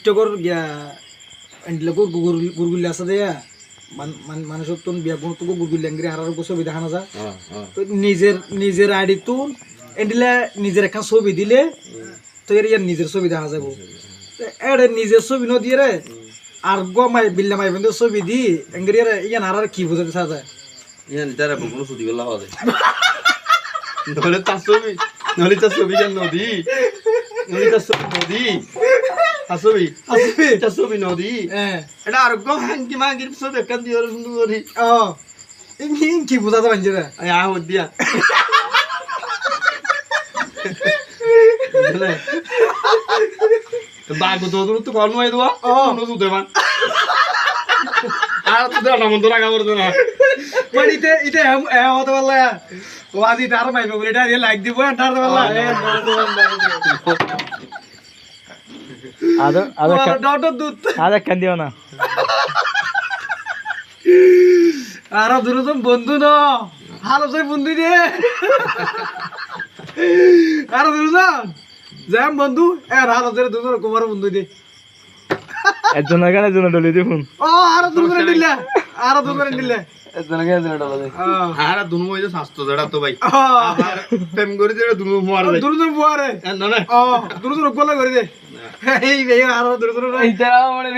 টিকটকর গিয়া এন্ডলে গুরগুলি আছে দে মানুষের তুন বিয়া গুণ তো গুরগুলি লেঙ্গরি হারার ছবি দেখানো যায় তো নিজের আইডি তুন এন্ডলে নিজের একটা ছবি দিলে তো এর ইয়ার নিজের ছবি দেখা যাবো এর নিজের ছবি ন দিয়ে রে আর গমাই বিল্লা মাই বন্ধু ছবি দি এঙ্গরি ইয়ান হারার কি বুঝাতে চা যায় ইয়ান তারা কোনো ছবি গলা হবে নলে তার ছবি কেন নদী নদী তার ছবি নদী তার ছবি নদী এটা আর গো হাঙ্কি মাগির ছবি কান দিয়ে সুন্দর করি কি বুঝাতে পারছি রে আহ দিয়া বাগো তো কল নয় দেওয়া নো সুদে মান আর তো দেওয়া মন তো লাগা করতে না মানে ইতে হতে পারলা ও আজি তার মাইবে বলে এটা লাইক দিব তার পারলা আদা দুধ আদা কেন দিও না আর দুজন বন্ধু ন ভালো সে বন্ধু রে আর দুজন জ্যাম বন্ধু এর হালো ধরে দুজন কুমার বন্ধু দে একজন এখানে একজন ডলি দেখুন ও আর দুজন নিলে আর দুনো হইছে স্বাস্থ্য জড়া তো ভাই প্রেম করে যে দুনো মার যায় দুজন বুয়ারে না না দুজন গোলা করে দে এই আর দুজন এইটা মানে